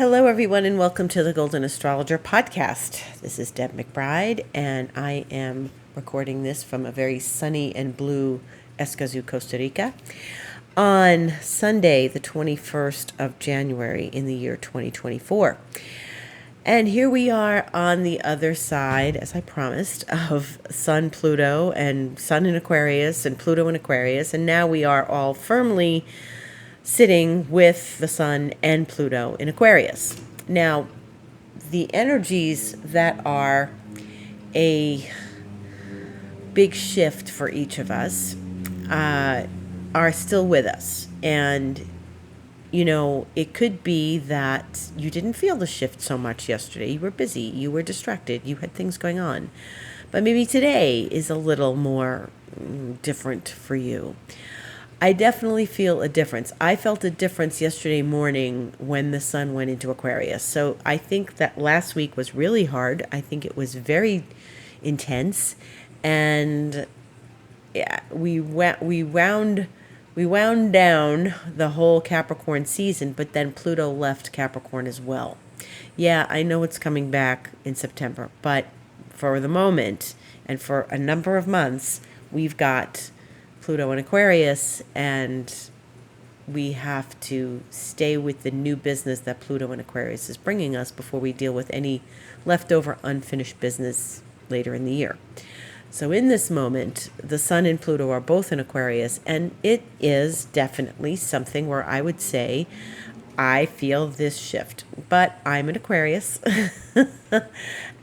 Hello, everyone, and welcome to the Golden Astrologer Podcast. This is Deb McBride, and I am recording this from a very sunny and blue Escazú, Costa Rica, on Sunday, the 21st of January in the year 2024. And here we are on the other side, as I promised, of Sun, Pluto, and Sun in Aquarius, and Pluto in Aquarius, and now we are all firmly sitting with the Sun and Pluto in Aquarius. Now, the energies that are a big shift for each of us are still with us. And, it could be that you didn't feel the shift so much yesterday. You were busy, you were distracted, you had things going on. But maybe today is a little more different for you. I definitely feel a difference. I felt a difference yesterday morning when the Sun went into Aquarius. So I think that last week was really hard. I think it was very intense, and we wound down the whole Capricorn season. But then Pluto left Capricorn as well. Yeah, I know it's coming back in September, but for the moment and for a number of months, we've got Pluto in Aquarius, and we have to stay with the new business that Pluto in Aquarius is bringing us before we deal with any leftover unfinished business later in the year. So in this moment, the Sun and Pluto are both in Aquarius, and it is definitely something where I would say I feel this shift. But I'm an Aquarius,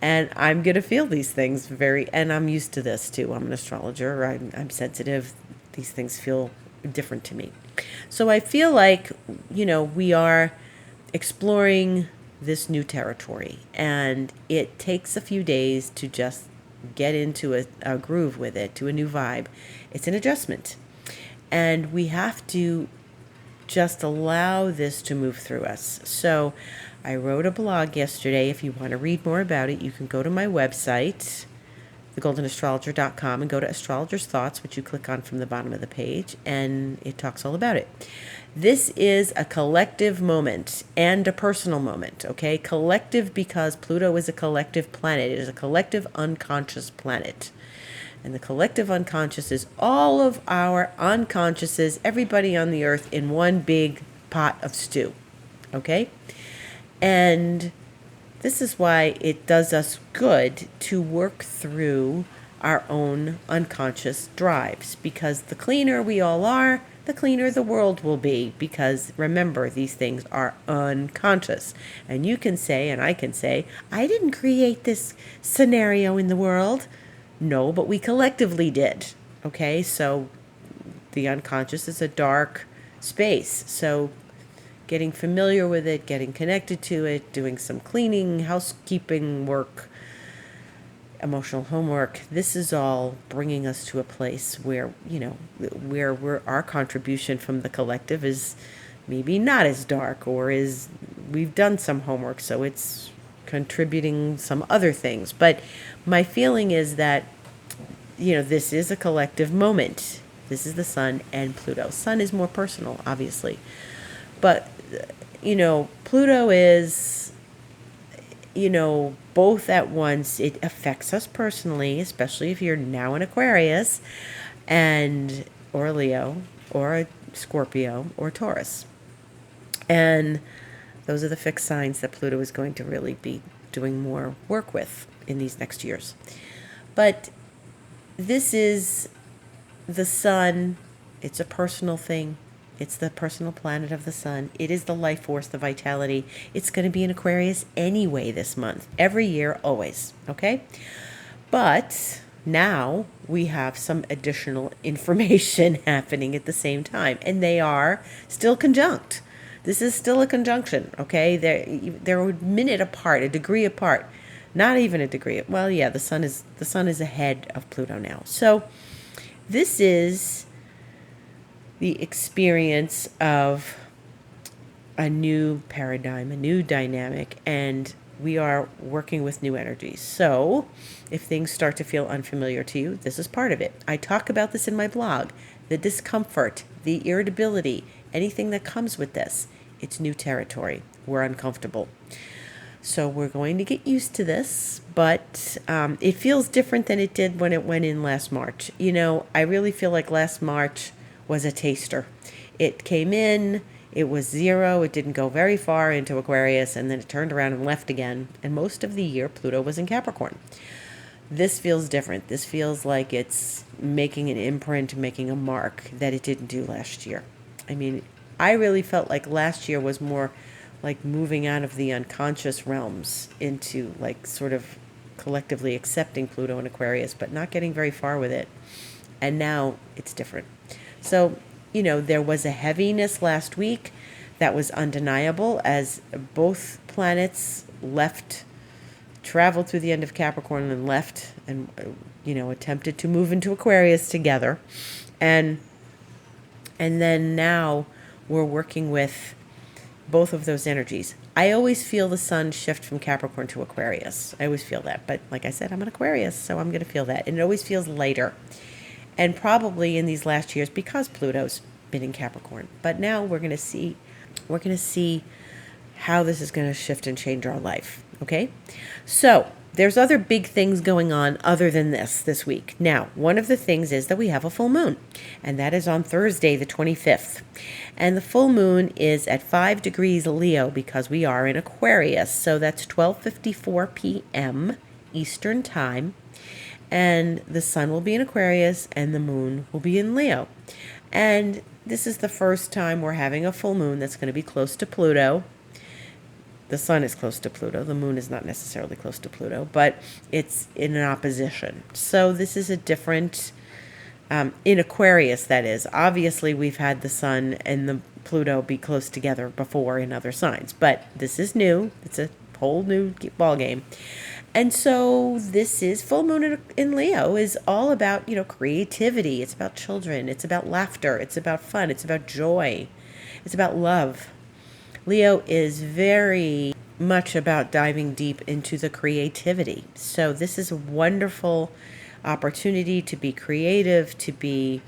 and I'm going to feel these things and I'm used to this too. I'm an astrologer. I'm sensitive. These things feel different to me. So I feel like, we are exploring this new territory, and it takes a few days to just get into a groove with it, to a new vibe. It's an adjustment, and we have to just allow this to move through us. So I wrote a blog yesterday. If you want to read more about it, you can go to my website, thegoldenastrologer.com, and go to Astrologer's Thoughts, which you click on from the bottom of the page, and it talks all about it. This is a collective moment and a personal moment, okay? Collective because Pluto is a collective planet. It is a collective unconscious planet. And the collective unconscious is all of our unconsciouses, everybody on the earth in one big pot of stew, okay? And this is why it does us good to work through our own unconscious drives, because the cleaner we all are, the cleaner the world will be, because remember, these things are unconscious. And you can say, and I can say, I didn't create this scenario in the world. No, but we collectively did. Okay, so the unconscious is a dark space. So getting familiar with it, getting connected to it, doing some cleaning, housekeeping work, emotional homework, this is all bringing us to a place where, our contribution from the collective is maybe not as dark, or we've done some homework, so it's contributing some other things. But my feeling is that, this is a collective moment. This is the Sun and Pluto. Sun is more personal, obviously. But, Pluto is, both at once. It affects us personally, especially if you're now in Aquarius, or Leo, or a Scorpio, or Taurus. And those are the fixed signs that Pluto is going to really be doing more work with in these next years. But this is the Sun. It's a personal thing. It's the personal planet of the Sun. It is the life force, the vitality. It's going to be in Aquarius anyway this month. Every year, always. Okay? But now we have some additional information happening at the same time. And they are still conjunct. This is still a conjunction. Okay? They're a minute apart, a degree apart. Not even a degree. Well, yeah, the Sun is ahead of Pluto now. So this is the experience of a new paradigm, a new dynamic, and we are working with new energies. So if things start to feel unfamiliar to you, this is part of it. I talk about this in my blog, the discomfort, the irritability, anything that comes with this. It's new territory. we're uncomfortable. So we're going to get used to this, but it feels different than it did when it went in last March. I really feel like last March was a taster. It came in, it was 0, it didn't go very far into Aquarius, and then it turned around and left again. And most of the year, Pluto was in Capricorn. This feels different. This feels like it's making an imprint, making a mark that it didn't do last year. I mean, I really felt like last year was more like moving out of the unconscious realms into like sort of collectively accepting Pluto and Aquarius, but not getting very far with it. And now it's different. So, there was a heaviness last week that was undeniable as both planets traveled through the end of Capricorn and left and, attempted to move into Aquarius together. And then now we're working with both of those energies. I always feel the sun shift from Capricorn to Aquarius. I always feel that. But like I said, I'm an Aquarius, so I'm going to feel that. And it always feels lighter. And probably in these last years because Pluto's been in Capricorn. But now we're going to see how this is going to shift and change our life. Okay? So there's other big things going on other than this week. Now, one of the things is that we have a full moon, and that is on Thursday, the 25th. And the full moon is at 5 degrees Leo because we are in Aquarius. So that's 12:54 p.m. Eastern Time. And the sun will be in Aquarius and the moon will be in Leo. And this is the first time we're having a full moon that's going to be close to Pluto. The sun is close to Pluto. The moon is not necessarily close to Pluto, but it's in an opposition. So this is a different, in Aquarius, that is. Obviously, we've had the sun and the Pluto be close together before in other signs, but this is new. It's a whole new ball game. And so this is full moon in Leo is all about, creativity. It's about children. It's about laughter. It's about fun. It's about joy. It's about love. Leo is very much about diving deep into the creativity. So this is a wonderful opportunity to be creative, to be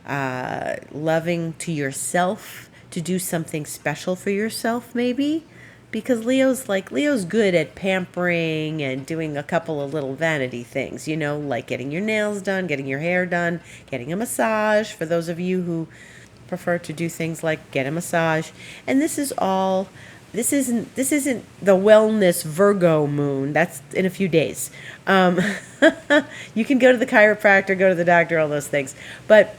loving to yourself, to do something special for yourself maybe. Because Leo's good at pampering and doing a couple of little vanity things, like getting your nails done, getting your hair done, getting a massage, for those of you who prefer to do things like get a massage. And this isn't the wellness Virgo moon. That's in a few days. You can go to the chiropractor, go to the doctor, all those things. But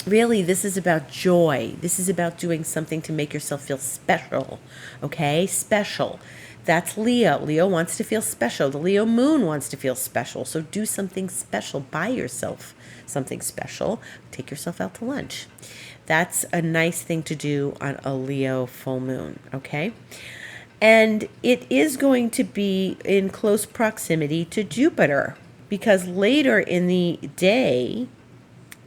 really, this is about joy. This is about doing something to make yourself feel special. Okay? Special. That's Leo. Leo wants to feel special. The Leo moon wants to feel special. So do something special. Buy yourself something special. Take yourself out to lunch. That's a nice thing to do on a Leo full moon. Okay? And it is going to be in close proximity to Jupiter, because later in the day,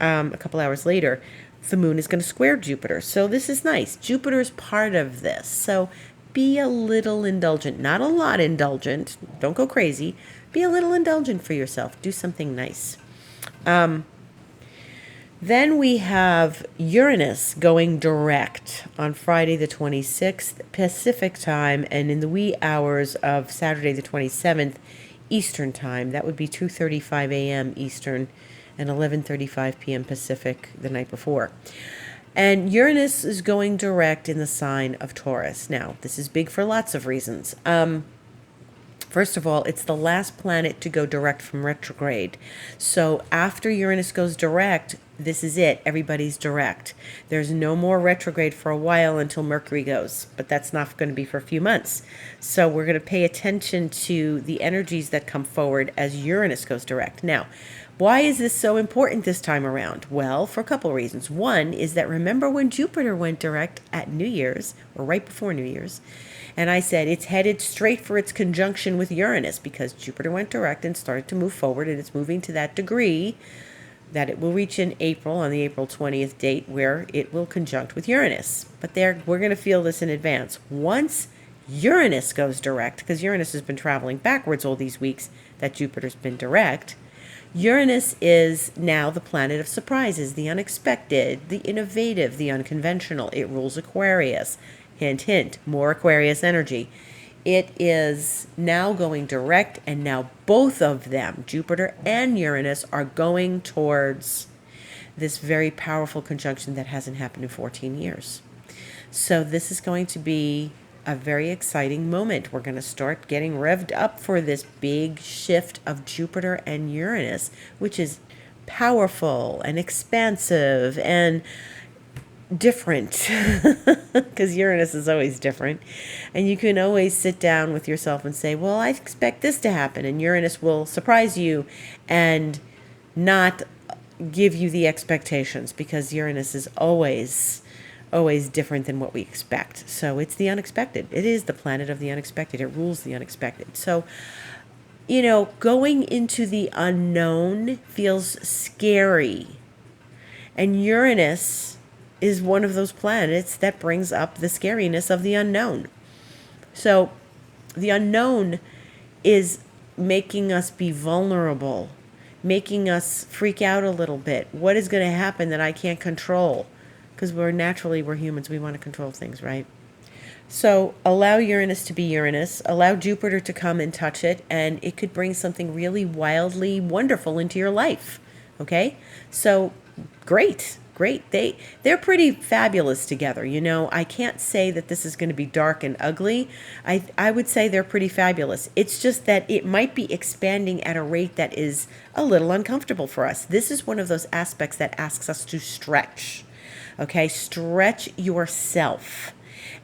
a couple hours later, the moon is going to square Jupiter. So this is nice. Jupiter is part of this. So be a little indulgent. Not a lot indulgent. Don't go crazy. Be a little indulgent for yourself. Do something nice. Then we have Uranus going direct on Friday the 26th Pacific time, and in the wee hours of Saturday the 27th Eastern time. That would be 2:35 a.m. Eastern and 11:35 p.m. Pacific the night before. And Uranus is going direct in the sign of Taurus. Now, this is big for lots of reasons. First of all, it's the last planet to go direct from retrograde. So after Uranus goes direct, this is it. Everybody's direct. There's no more retrograde for a while until Mercury goes, but that's not going to be for a few months. So we're going to pay attention to the energies that come forward as Uranus goes direct. Now, why is this so important this time around? Well, for a couple of reasons. One is that remember when Jupiter went direct at New Year's, or right before New Year's, and I said it's headed straight for its conjunction with Uranus because Jupiter went direct and started to move forward, and it's moving to that degree that it will reach in April, on the April 20th date, where it will conjunct with Uranus. But we're going to feel this in advance. Once Uranus goes direct, because Uranus has been traveling backwards all these weeks that Jupiter's been direct, Uranus is now the planet of surprises, the unexpected, the innovative, the unconventional. It rules Aquarius. Hint, hint, more Aquarius energy. It is now going direct, and now both of them, Jupiter and Uranus, are going towards this very powerful conjunction that hasn't happened in 14 years. So this is going to be a very exciting moment. We're going to start getting revved up for this big shift of Jupiter and Uranus, which is powerful and expansive and different, because Uranus is always different. And you can always sit down with yourself and say, well, I expect this to happen, and Uranus will surprise you and not give you the expectations, because Uranus is always different than what we expect. So it's the unexpected. It is the planet of the unexpected. It rules the unexpected. So, going into the unknown feels scary. And Uranus is one of those planets that brings up the scariness of the unknown. So the unknown is making us be vulnerable, making us freak out a little bit. What is going to happen that I can't control? Because we're humans. We want to control things, right? So allow Uranus to be Uranus. Allow Jupiter to come and touch it, and it could bring something really wildly wonderful into your life. Okay? So great. They're pretty fabulous together. I can't say that this is going to be dark and ugly. I would say they're pretty fabulous. It's just that it might be expanding at a rate that is a little uncomfortable for us. This is one of those aspects that asks us to stretch. Okay? Stretch yourself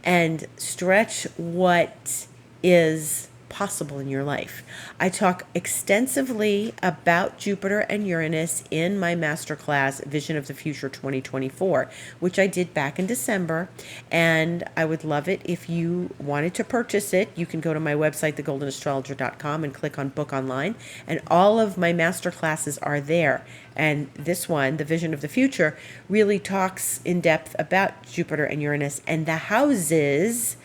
and stretch what is possible in your life. I talk extensively about Jupiter and Uranus in my masterclass, Vision of the Future 2024, which I did back in December, and I would love it if you wanted to purchase it. You can go to my website, thegoldenastrologer.com, and click on Book Online, and all of my masterclasses are there. And this one, the Vision of the Future, really talks in depth about Jupiter and Uranus and the houses.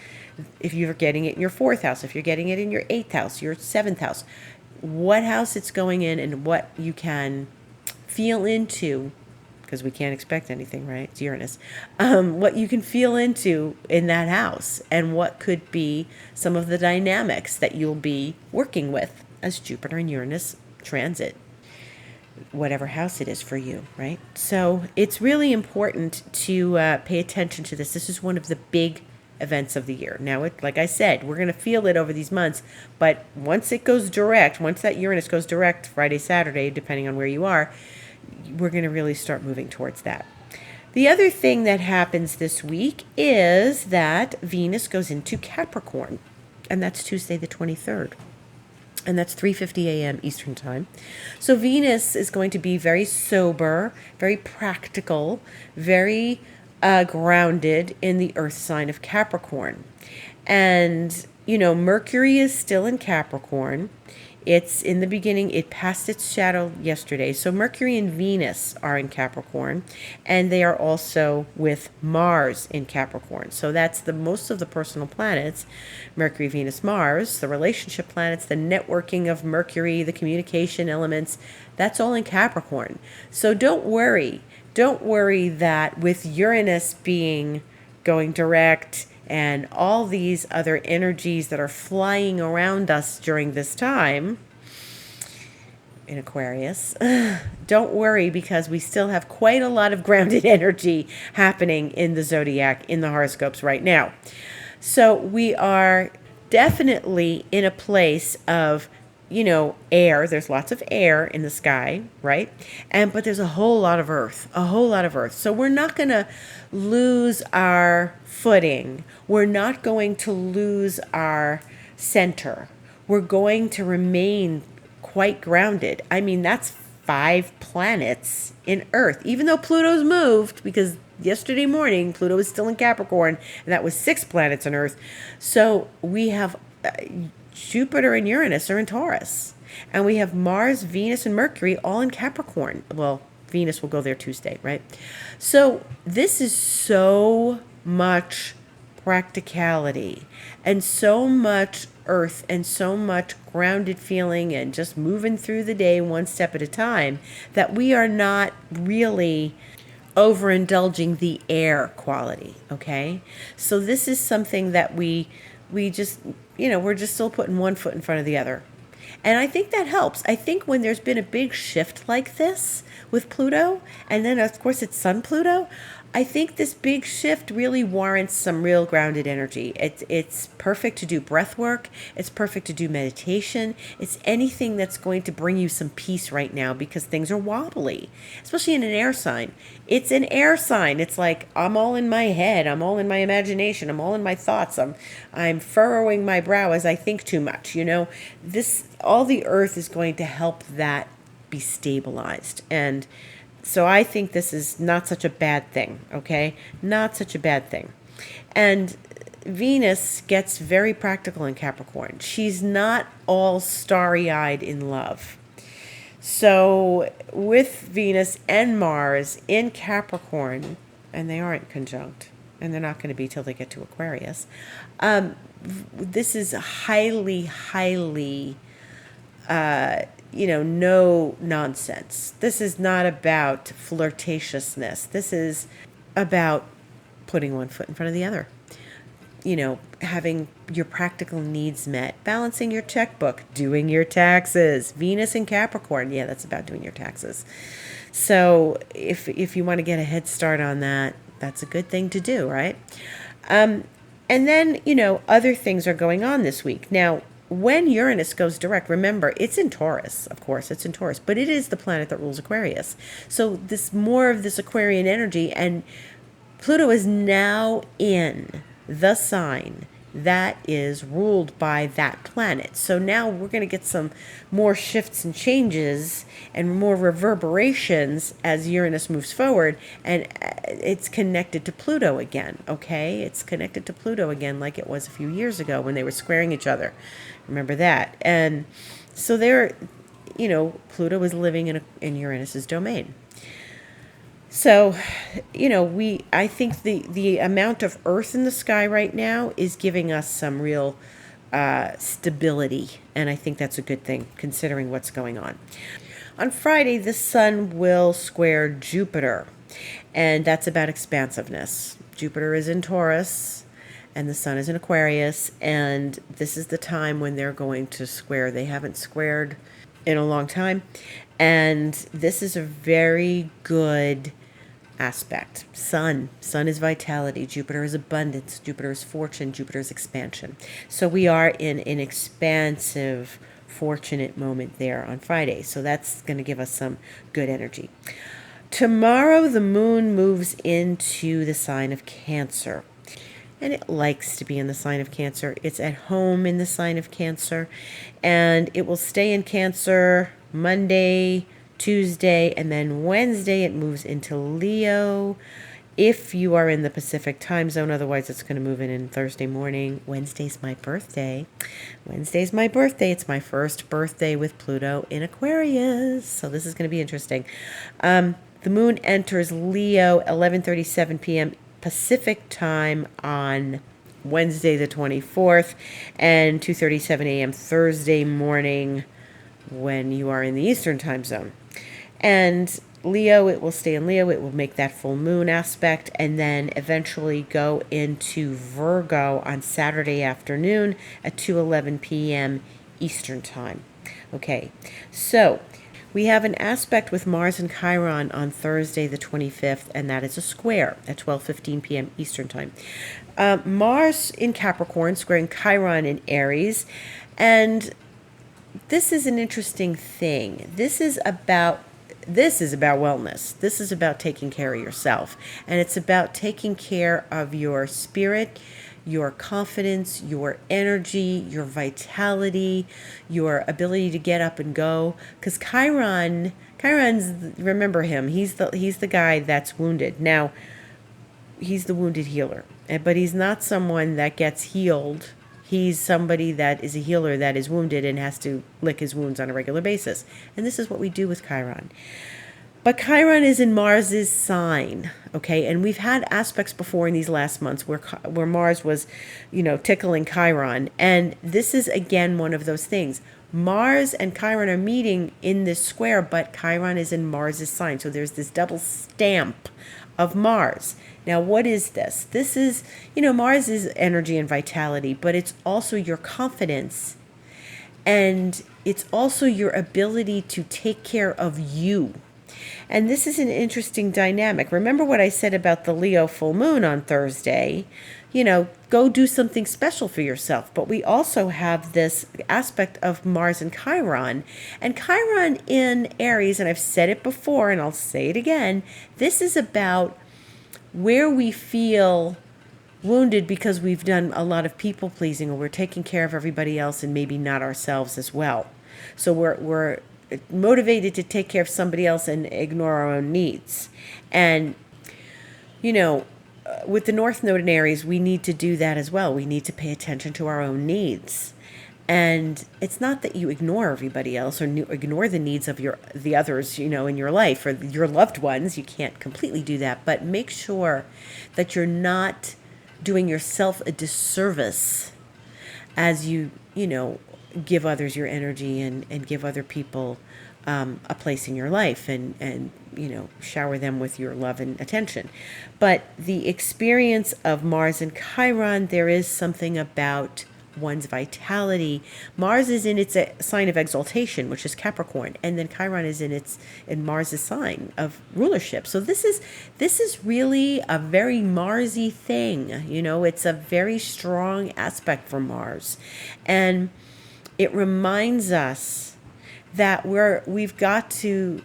If you're getting it in your 4th house, if you're getting it in your 8th house, your 7th house, what house it's going in, and what you can feel into, because we can't expect anything, right? It's Uranus. What you can feel into in that house, and what could be some of the dynamics that you'll be working with as Jupiter and Uranus transit whatever house it is for you, right? So it's really important to pay attention to this. This is one of the big events of the year. Now, like I said, we're going to feel it over these months, but once it goes direct, once that Uranus goes direct, Friday, Saturday, depending on where you are, we're going to really start moving towards that. The other thing that happens this week is that Venus goes into Capricorn, and that's Tuesday the 23rd. And that's 3:50 a.m. Eastern Time. So Venus is going to be very sober, very practical, very grounded in the earth sign of Capricorn. And, Mercury is still in Capricorn. It's in the beginning. It passed its shadow yesterday. So Mercury and Venus are in Capricorn, and they are also with Mars in Capricorn. So that's the most of the personal planets, Mercury, Venus, Mars, the relationship planets, the networking of Mercury, the communication elements, that's all in Capricorn. So don't worry. Don't worry that with Uranus going direct and all these other energies that are flying around us during this time in Aquarius, don't worry, because we still have quite a lot of grounded energy happening in the zodiac, in the horoscopes right now. So we are definitely in a place of air. There's lots of air in the sky, right? But there's a whole lot of earth. So we're not going to lose our footing. We're not going to lose our center. We're going to remain quite grounded. I mean, that's 5 planets in Earth, even though Pluto's moved, because yesterday morning Pluto was still in Capricorn, and that was 6 planets on Earth. So we have Jupiter and Uranus are in Taurus, and we have Mars, Venus, and Mercury all in Capricorn. Well, Venus will go there Tuesday, right? So this is so much practicality and so much earth and so much grounded feeling and just moving through the day one step at a time, that we are not really overindulging the air quality, okay? So this is something that we just, we're just still putting one foot in front of the other. And I think that helps. I think when there's been a big shift like this with Pluto, and then of course it's Sun Pluto, I think this big shift really warrants some real grounded energy. It's perfect to do breath work. It's perfect to do meditation. It's anything that's going to bring you some peace right now because things are wobbly, especially in an air sign. It's an air sign. It's like I'm all in my head. I'm all in my imagination. I'm all in my thoughts. I'm furrowing my brow as I think too much. All the earth is going to help that be stabilized. And so I think this is not such a bad thing, okay? Not such a bad thing. And Venus gets very practical in Capricorn. She's not all starry-eyed in love. So with Venus and Mars in Capricorn, and they aren't conjunct, and they're not going to be till they get to Aquarius, this is highly, highly no nonsense. This is not about flirtatiousness. This is about putting one foot in front of the other. Having your practical needs met, balancing your checkbook, doing your taxes. Venus in Capricorn, yeah, that's about doing your taxes. So if you want to get a head start on that, that's a good thing to do, right? And then, other things are going on this week. Now, when Uranus goes direct, remember, it's in Taurus, of course, it's in Taurus, but it is the planet that rules Aquarius. So more of this Aquarian energy, and Pluto is now in the sign that is ruled by that planet. So now we're going to get some more shifts and changes and more reverberations as Uranus moves forward, and it's connected to Pluto again, okay? It's connected to Pluto again like it was a few years ago when they were squaring each other. Remember that? And so Pluto was living in Uranus's domain. So, I think the amount of Earth in the sky right now is giving us some real stability, and I think that's a good thing considering what's going on. On Friday, the Sun will square Jupiter, and that's about expansiveness. Jupiter is in Taurus, and the Sun is in Aquarius, and this is the time when they're going to square. They haven't squared in a long time, and this is a very good aspect. Sun is vitality. Jupiter is abundance. Jupiter is fortune. Jupiter is expansion. So we are in an expansive, fortunate moment there on Friday. So that's going to give us some good energy. Tomorrow, the moon moves into the sign of Cancer. And it likes to be in the sign of Cancer. It's at home in the sign of Cancer. And it will stay in Cancer Monday, Tuesday, and then Wednesday it moves into Leo if you are in the Pacific time zone. Otherwise, it's going to move in Thursday morning. Wednesday's my birthday. It's my first birthday with Pluto in Aquarius. So this is going to be interesting. The moon enters Leo 11:37 p.m. Pacific time on Wednesday the 24th and 2:37 a.m. Thursday morning when you are in the Eastern time zone. And Leo, it will stay in Leo. It will make that full moon aspect and then eventually go into Virgo on Saturday afternoon at 2:11 p.m. Eastern time. Okay, so we have an aspect with Mars and Chiron on Thursday the 25th, and that is a square at 12:15 p.m. Eastern time. Mars in Capricorn squaring Chiron in Aries, and this is an interesting thing. This is about wellness. This is about taking care of yourself, and it's about taking care of your spirit, your confidence, your energy, your vitality, your ability to get up and go. Because Chiron's, remember him, he's the guy that's wounded. Now, he's the wounded healer, but he's not someone that gets healed. He's somebody that is a healer that is wounded and has to lick his wounds on a regular basis. And this is what we do with Chiron. But Chiron is in Mars's sign, okay? And we've had aspects before in these last months where Mars was, tickling Chiron. And this is, again, one of those things. Mars and Chiron are meeting in this square, but Chiron is in Mars's sign. So there's this double stamp of Mars. Now, what is this? This is, Mars is energy and vitality, but it's also your confidence, and it's also your ability to take care of you. And this is an interesting dynamic. Remember what I said about the Leo full moon on Thursday? Go do something special for yourself. But we also have this aspect of Mars and Chiron. And Chiron in Aries, and I've said it before and I'll say it again, this is about where we feel wounded because we've done a lot of people pleasing, or we're taking care of everybody else and maybe not ourselves as well. So we're motivated to take care of somebody else and ignore our own needs. And, with the North Node in Aries, we need to do that as well. We need to pay attention to our own needs. And it's not that you ignore everybody else or ignore the needs of the others, in your life or your loved ones. You can't completely do that, but make sure that you're not doing yourself a disservice as you give others your energy and give other people a place in your life and shower them with your love and attention. But the experience of Mars and Chiron, there is something about one's vitality. Mars is in its sign of exaltation, which is Capricorn, and then Chiron is in Mars's sign of rulership. So this is really a very Marsy thing. It's a very strong aspect for Mars, and it reminds us that we've got to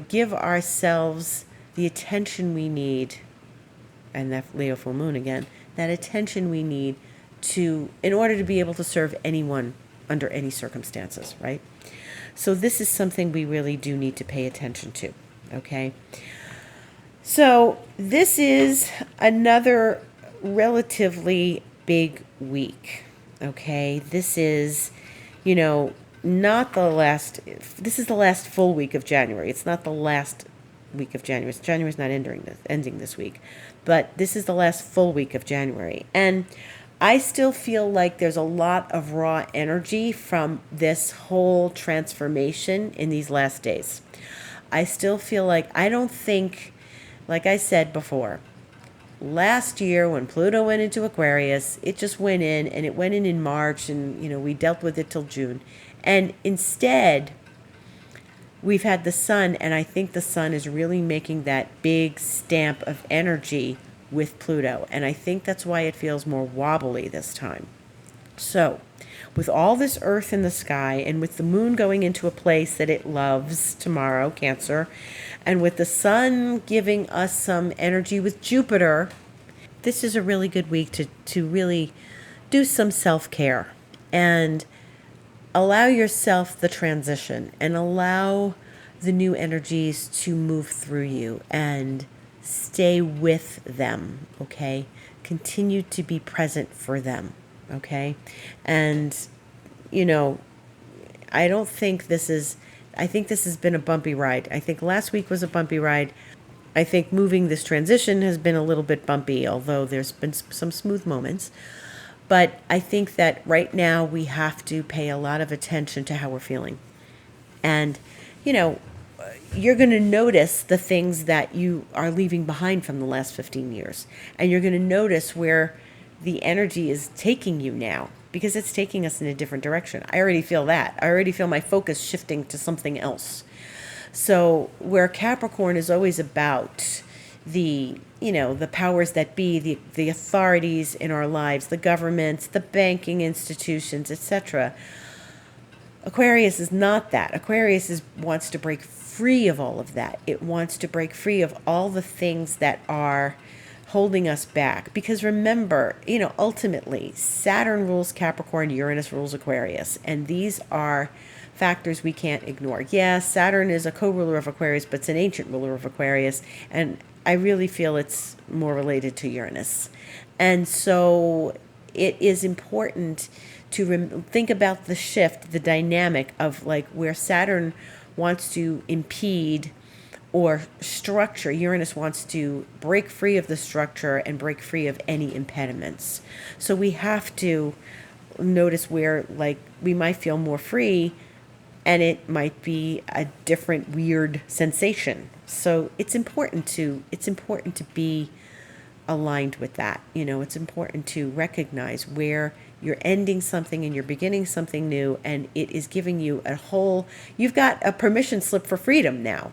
give ourselves the attention we need, and that Leo full moon again, that attention we need in order to be able to serve anyone under any circumstances, right? So this is something we really do need to pay attention to, okay? So this is another relatively big week, okay? This is, not the last, this is the last full week of January. It's not the last week of January. January's not ending this week, but this is the last full week of January. And I still feel like there's a lot of raw energy from this whole transformation in these last days. I still feel like, I don't think, like I said before, last year when Pluto went into Aquarius, it just went in, and it went in March, and we dealt with it till June. And instead, we've had the sun, and I think the sun is really making that big stamp of energy with Pluto. And I think that's why it feels more wobbly this time. So, with all this Earth in the sky, and with the moon going into a place that it loves tomorrow, Cancer, and with the sun giving us some energy with Jupiter, this is a really good week to really do some self-care and allow yourself the transition and allow the new energies to move through you and stay with them, okay? Continue to be present for them, okay? And, I think this has been a bumpy ride. I think last week was a bumpy ride. I think moving this transition has been a little bit bumpy, although there's been some smooth moments. But I think that right now we have to pay a lot of attention to how we're feeling. And, you're going to notice the things that you are leaving behind from the last 15 years. And you're going to notice where the energy is taking you now, because it's taking us in a different direction. I already feel that. I already feel my focus shifting to something else. So where Capricorn is always about the powers that be, the authorities in our lives, the governments, the banking institutions, etc. Aquarius is not that. Aquarius wants to break free of all of that. It wants to break free of all the things that are holding us back. Because remember, ultimately, Saturn rules Capricorn, Uranus rules Aquarius. And these are factors we can't ignore. Yeah, Saturn is a co-ruler of Aquarius, but it's an ancient ruler of Aquarius. And I really feel it's more related to Uranus. And so it is important to think about the shift, the dynamic of like where Saturn wants to impede or structure. Uranus wants to break free of the structure and break free of any impediments. So we have to notice where like we might feel more free and it might be a different weird sensation. So it's important to be aligned with that. It's important to recognize where you're ending something and you're beginning something new, and it is giving you you've got a permission slip for freedom now.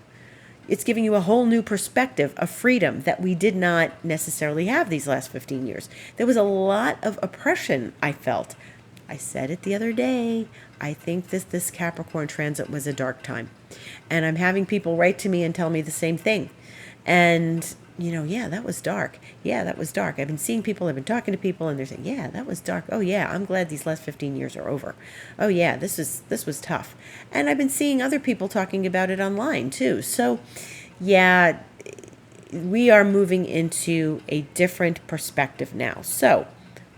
It's giving you a whole new perspective of freedom that we did not necessarily have these last 15 years. There was a lot of oppression I felt. I said it the other day. I think this Capricorn transit was a dark time. And I'm having people write to me and tell me the same thing. And, yeah, that was dark. Yeah, that was dark. I've been seeing people, I've been talking to people, and they're saying, yeah, that was dark. Oh, yeah, I'm glad these last 15 years are over. Oh, yeah, this was tough. And I've been seeing other people talking about it online, too. So, yeah, we are moving into a different perspective now. So,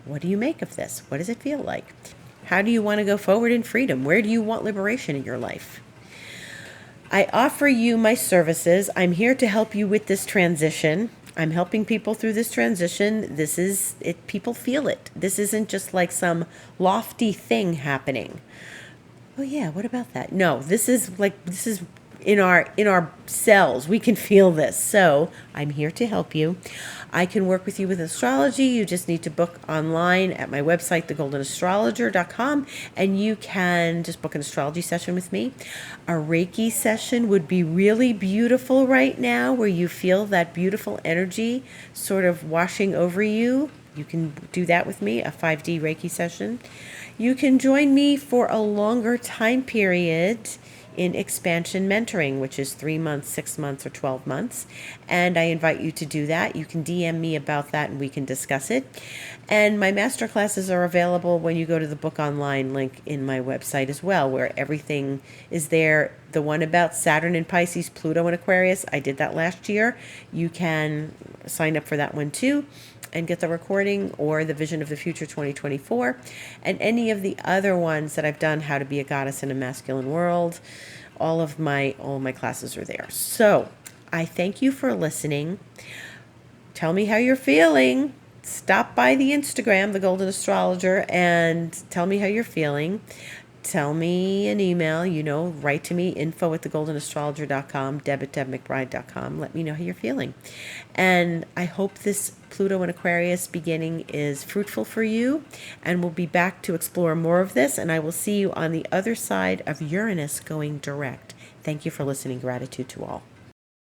what do you make of this? What does it feel like? How do you want to go forward in freedom? Where do you want liberation in your life? I offer you my services. I'm here to help you with this transition. I'm helping people through this transition. This is it. People feel it. This isn't just like some lofty thing happening. Oh yeah, what about that? No, this is in our cells. We can feel this. So I'm here to help you. I can work with you with astrology. You just need to book online at my website, thegoldenastrologer.com, and you can just book an astrology session with me. A Reiki session would be really beautiful right now, where you feel that beautiful energy sort of washing over you. You can do that with me, a 5D Reiki session. You can join me for a longer time period in expansion mentoring, which is 3 months, 6 months, or 12 months. And I invite you to do that. You can DM me about that and we can discuss it. And my master classes are available when you go to the book online link in my website as well, where everything is there. The one about Saturn in Pisces, Pluto in Aquarius, I did that last year. You can sign up for that one too and get the recording, or the Vision of the Future 2024, and any of the other ones that I've done, How to Be a Goddess in a Masculine World. All of my classes are there. So I thank you for listening. Tell me how you're feeling. Stop by the Instagram, The Golden Astrologer, and tell me how you're feeling. Tell me an email, write to me, info@thegoldenastrologer.com, deb@debmcbride.com. Let me know how you're feeling. And I hope this Pluto and Aquarius beginning is fruitful for you, and we'll be back to explore more of this, and I will see you on the other side of Uranus going direct. Thank you for listening. Gratitude to all.